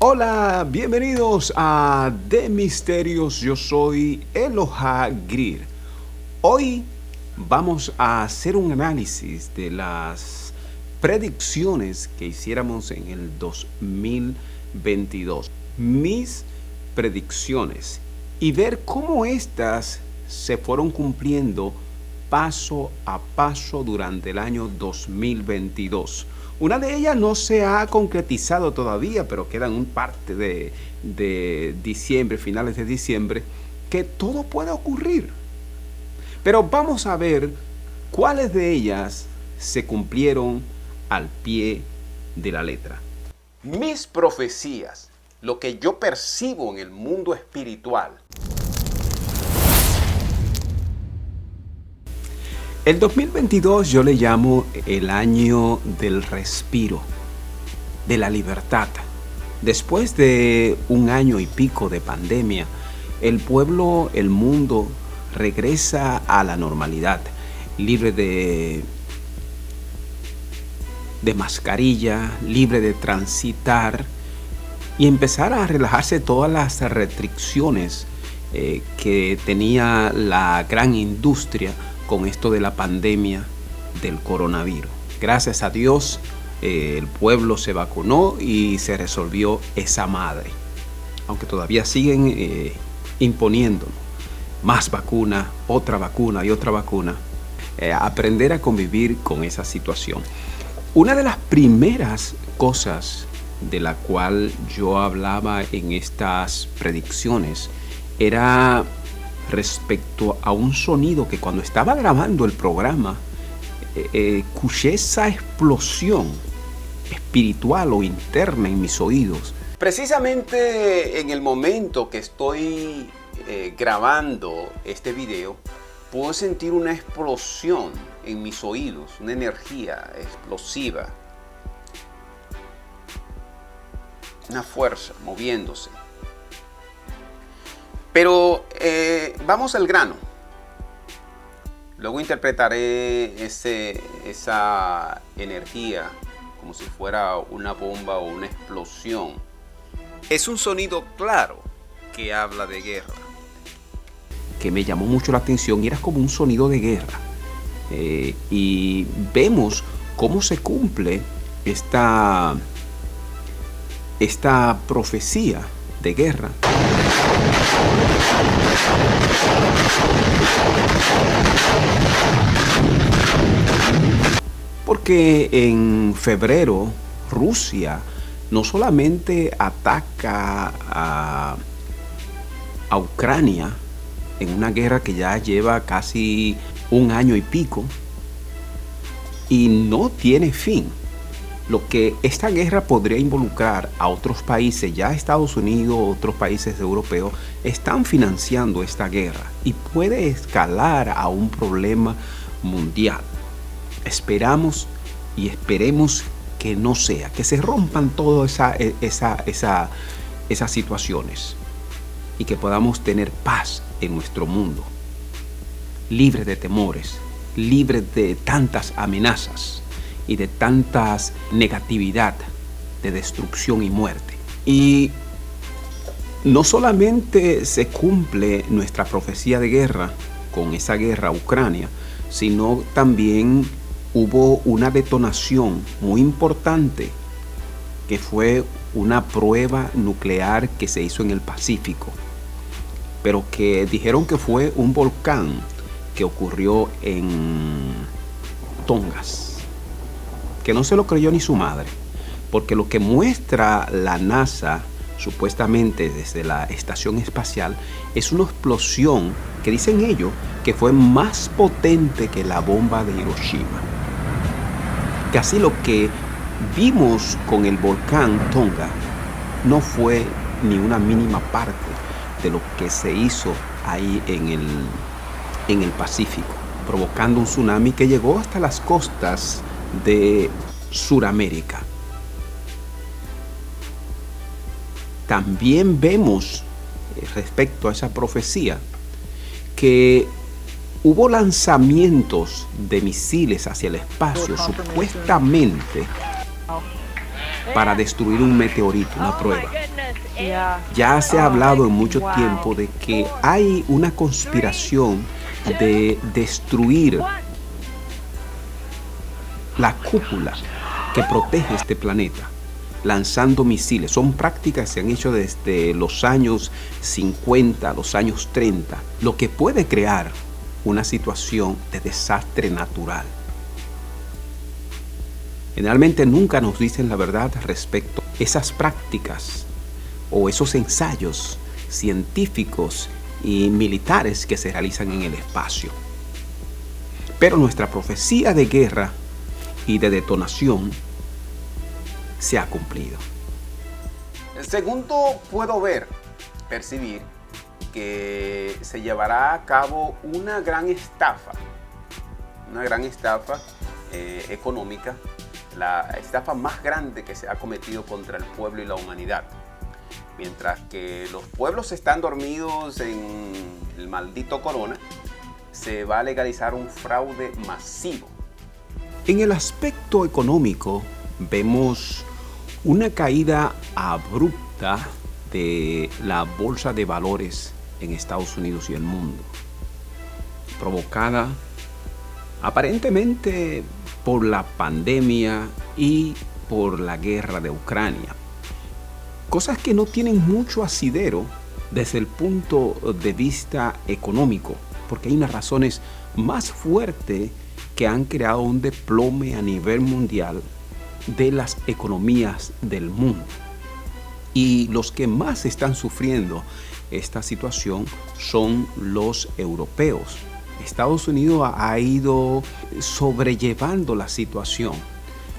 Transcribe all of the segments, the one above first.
Hola, bienvenidos a De Misterios. Yo soy Eloha Greer. Hoy vamos a hacer un análisis de las predicciones que hiciéramos en el 2022. Mis predicciones y ver cómo estas se fueron cumpliendo paso a paso durante el año 2022. Una de ellas no se ha concretizado todavía, pero quedan un parte de diciembre, finales de diciembre, que todo puede ocurrir. Pero vamos a ver cuáles de ellas se cumplieron al pie de la letra. Mis profecías, lo que yo percibo en el mundo espiritual. El 2022 yo le llamo el año del respiro, de la libertad. Después de un año y pico de pandemia, el pueblo, el mundo regresa a la normalidad, libre de mascarilla, libre de transitar y empezar a relajarse todas las restricciones que tenía la gran industria con esto de la pandemia del coronavirus. Gracias a Dios, el pueblo se vacunó y se resolvió esa madre. Aunque todavía siguen imponiéndonos más vacuna, otra vacuna y otra vacuna. Aprender a convivir con esa situación. Una de las primeras cosas de la cual yo hablaba en estas predicciones era respecto a un sonido que cuando estaba grabando el programa escuché esa explosión espiritual o interna en mis oídos. Precisamente en el momento que estoy grabando este video, puedo sentir una explosión en mis oídos, una energía explosiva, una fuerza moviéndose. Pero vamos al grano. Luego interpretaré esa energía como si fuera una bomba o una explosión. Es un sonido claro que habla de guerra. Que me llamó mucho la atención y era como un sonido de guerra. Y vemos cómo se cumple esta profecía de guerra. Porque en febrero Rusia no solamente ataca a Ucrania en una guerra que ya lleva casi un año y pico y no tiene fin. Lo que esta guerra podría involucrar a otros países, ya Estados Unidos, otros países europeos, están financiando esta guerra y puede escalar a un problema mundial. Esperamos y esperemos que no sea, que se rompan todas esas situaciones y que podamos tener paz en nuestro mundo, libre de temores, libre de tantas amenazas y de tantas negatividad, de destrucción y muerte. Y no solamente se cumple nuestra profecía de guerra con esa guerra a Ucrania, sino también hubo una detonación muy importante que fue una prueba nuclear que se hizo en el Pacífico, pero que dijeron que fue un volcán que ocurrió en Tongas, que no se lo creyó ni su madre, porque lo que muestra la NASA supuestamente desde la estación espacial es una explosión que dicen ellos que fue más potente que la bomba de Hiroshima. Casi lo que vimos con el volcán Tonga no fue ni una mínima parte de lo que se hizo ahí en el Pacífico, provocando un tsunami que llegó hasta las costas de Sudamérica. También vemos respecto a esa profecía que hubo lanzamientos de misiles hacia el espacio supuestamente para destruir un meteorito, una prueba. Ya se ha hablado en mucho tiempo de que hay una conspiración de destruir la cúpula que protege este planeta, lanzando misiles. Son prácticas que se han hecho desde los años 50, los años 30, lo que puede crear una situación de desastre natural. Generalmente nunca nos dicen la verdad respecto a esas prácticas o esos ensayos científicos y militares que se realizan en el espacio. Pero nuestra profecía de guerra y de detonación se ha cumplido. El segundo, puedo percibir que se llevará a cabo una gran estafa económica, la estafa más grande que se ha cometido contra el pueblo y la humanidad. Mientras que los pueblos están dormidos en el maldito corona, se va a legalizar un fraude masivo. En el aspecto económico, vemos una caída abrupta de la bolsa de valores en Estados Unidos y el mundo, provocada aparentemente por la pandemia y por la guerra de Ucrania. Cosas que no tienen mucho asidero desde el punto de vista económico, porque hay unas razones más fuertes que han creado un desplome a nivel mundial de las economías del mundo. Y los que más están sufriendo esta situación son los europeos. Estados Unidos ha ido sobrellevando la situación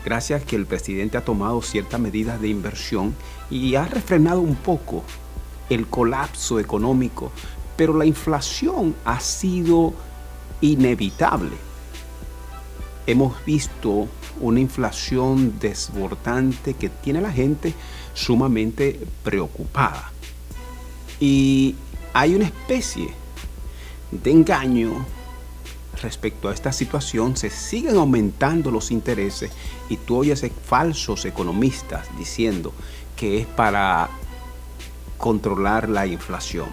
gracias a que el presidente ha tomado ciertas medidas de inversión y ha refrenado un poco el colapso económico, pero la inflación ha sido inevitable. Hemos visto una inflación desbordante que tiene a la gente sumamente preocupada. Y hay una especie de engaño respecto a esta situación. Se siguen aumentando los intereses y tú oyes falsos economistas diciendo que es para controlar la inflación.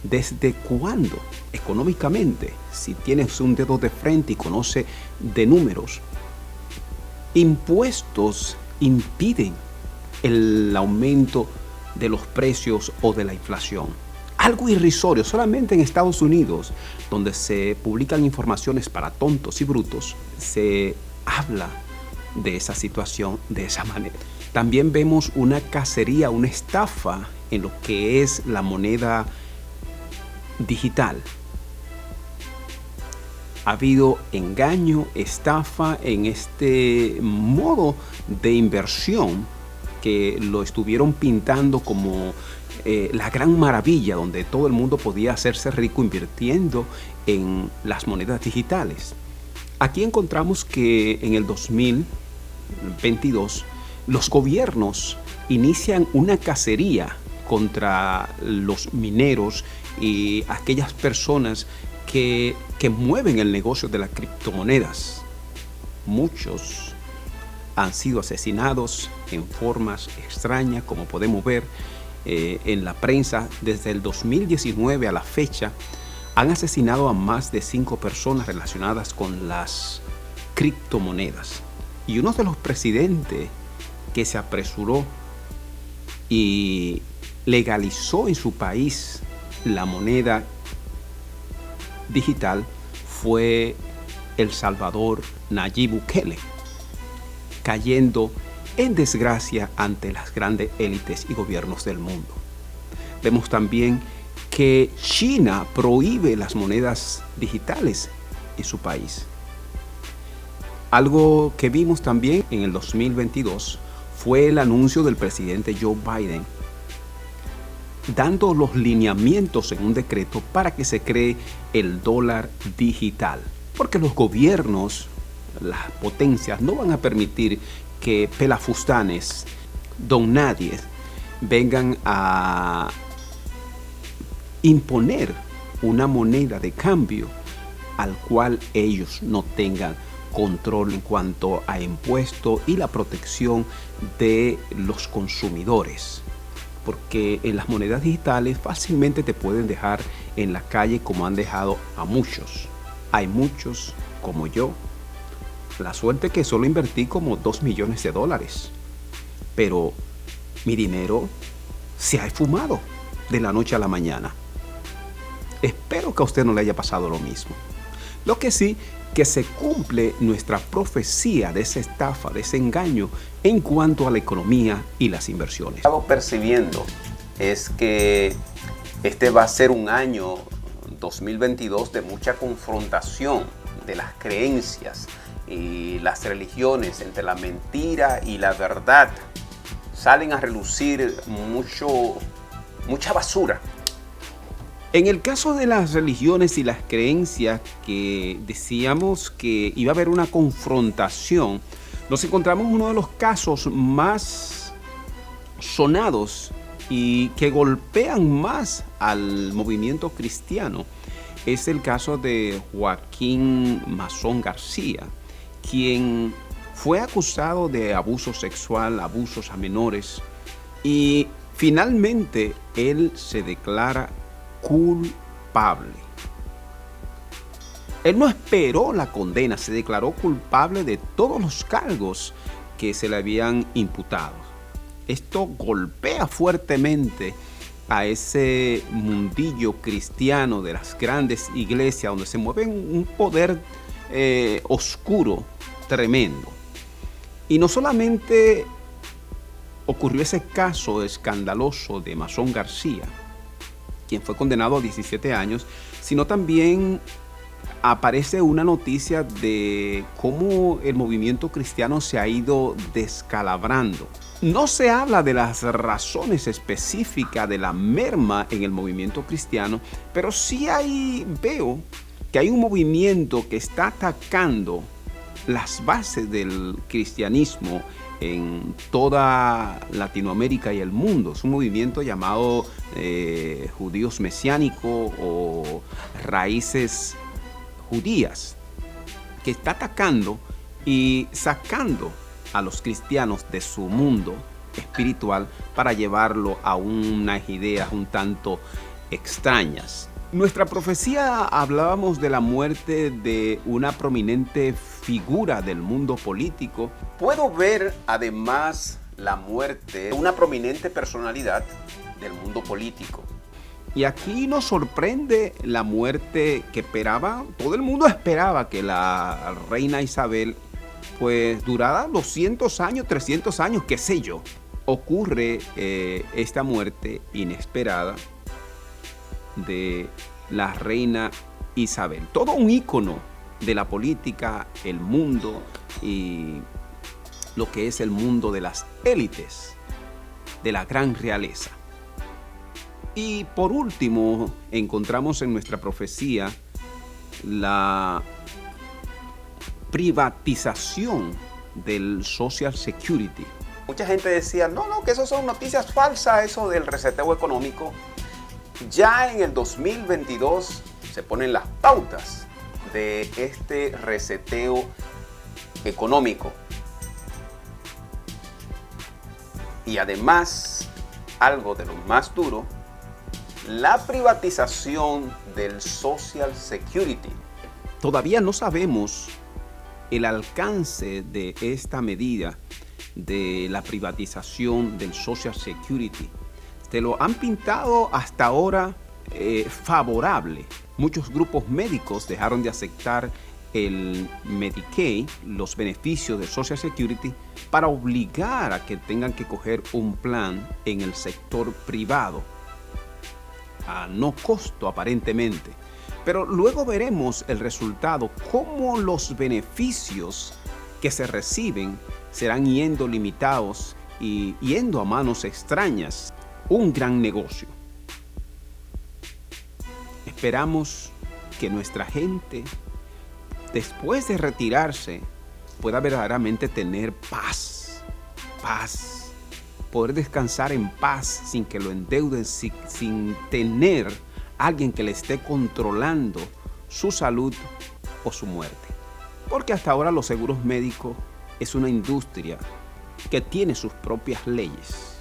¿Desde cuándo económicamente, si tienes un dedo de frente y conoces de números, impuestos impiden el aumento de los precios o de la inflación? Algo irrisorio. Solamente en Estados Unidos, donde se publican informaciones para tontos y brutos, se habla de esa situación de esa manera. También vemos una cacería, una estafa en lo que es la moneda digital. Ha habido engaño, estafa en este modo de inversión que lo estuvieron pintando como la gran maravilla, donde todo el mundo podía hacerse rico invirtiendo en las monedas digitales. Aquí encontramos que en el 2022 los gobiernos inician una cacería contra los mineros y aquellas personas que mueven el negocio de las criptomonedas. Muchos han sido asesinados en formas extrañas, como podemos ver en la prensa. Desde el 2019 a la fecha han asesinado a más de 5 personas relacionadas con las criptomonedas. Y uno de los presidentes que se apresuró y legalizó en su país la moneda digital fue El Salvador, Nayib Bukele, cayendo en desgracia ante las grandes élites y gobiernos del mundo. Vemos también que China prohíbe las monedas digitales en su país. Algo que vimos también en el 2022 fue el anuncio del presidente Joe Biden, dando los lineamientos en un decreto para que se cree el dólar digital. Porque los gobiernos, las potencias, no van a permitir que pelafustanes, don nadie, vengan a imponer una moneda de cambio al cual ellos no tengan control en cuanto a impuestos y la protección de los consumidores. porque en las monedas digitales fácilmente te pueden dejar en la calle como han dejado a muchos. Hay muchos como yo. La suerte que solo invertí como $2 millones, pero mi dinero se ha esfumado de la noche a la mañana. Espero que a usted no le haya pasado lo mismo. Lo que sí, que se cumple nuestra profecía de esa estafa, de ese engaño en cuanto a la economía y las inversiones. Lo que estamos percibiendo es que este va a ser un año 2022 de mucha confrontación de las creencias y las religiones entre la mentira y la verdad. Salen a relucir mucha basura. En el caso de las religiones y las creencias, que decíamos que iba a haber una confrontación, nos encontramos uno de los casos más sonados y que golpean más al movimiento cristiano. Es el caso de Joaquín Mazón García, quien fue acusado de abuso sexual, abusos a menores, y finalmente él se declara culpable. Él no esperó la condena, se declaró culpable de todos los cargos que se le habían imputado. Esto golpea fuertemente a ese mundillo cristiano de las grandes iglesias, donde se mueve un poder oscuro tremendo. Y no solamente ocurrió ese caso escandaloso de Mazón García, quien fue condenado a 17 años, sino también aparece una noticia de cómo el movimiento cristiano se ha ido descalabrando. No se habla de las razones específicas de la merma en el movimiento cristiano, pero sí veo que hay un movimiento que está atacando las bases del cristianismo en toda Latinoamérica y el mundo. Es un movimiento llamado judíos mesiánicos o raíces judías, que está atacando y sacando a los cristianos de su mundo espiritual para llevarlo a unas ideas un tanto extrañas. Nuestra profecía hablábamos de la muerte de una prominente figura del mundo político. Puedo ver además la muerte de una prominente personalidad del mundo político. Y aquí nos sorprende la muerte que esperaba. Todo el mundo esperaba que la reina Isabel pues durara 200 años, 300 años, qué sé yo. Ocurre esta muerte inesperada de la reina Isabel. Todo un ícono de la política, el mundo y lo que es el mundo de las élites, de la gran realeza. Y por último, encontramos en nuestra profecía la privatización del Social Security. Mucha gente decía, no, que eso son noticias falsas, eso del reseteo económico. Ya en el 2022 se ponen las pautas de este reseteo económico. Y además, algo de lo más duro, la privatización del Social Security. Todavía no sabemos el alcance de esta medida de la privatización del Social Security. Te lo han pintado hasta ahora favorable. Muchos grupos médicos dejaron de aceptar el Medicaid, los beneficios del Social Security, para obligar a que tengan que coger un plan en el sector privado, a no costo aparentemente. Pero luego veremos el resultado, cómo los beneficios que se reciben serán yendo limitados y yendo a manos extrañas. Un gran negocio. Esperamos que nuestra gente, después de retirarse, pueda verdaderamente tener paz. Paz. Poder descansar en paz sin que lo endeuden, sin tener alguien que le esté controlando su salud o su muerte. Porque hasta ahora los seguros médicos es una industria que tiene sus propias leyes.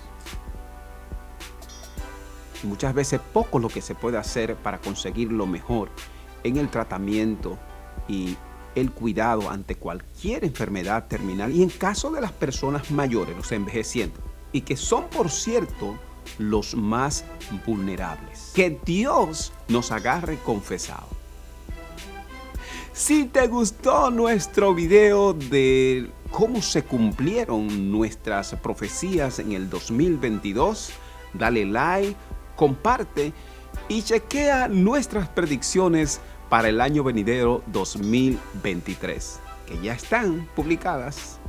y muchas veces poco lo que se puede hacer para conseguir lo mejor en el tratamiento y el cuidado ante cualquier enfermedad terminal y en caso de las personas mayores, los envejecientes, y que son, por cierto, los más vulnerables. Que Dios nos agarre confesado. Si te gustó nuestro video de cómo se cumplieron nuestras profecías en el 2022, dale like, comparte y chequea nuestras predicciones para el año venidero 2023, que ya están publicadas.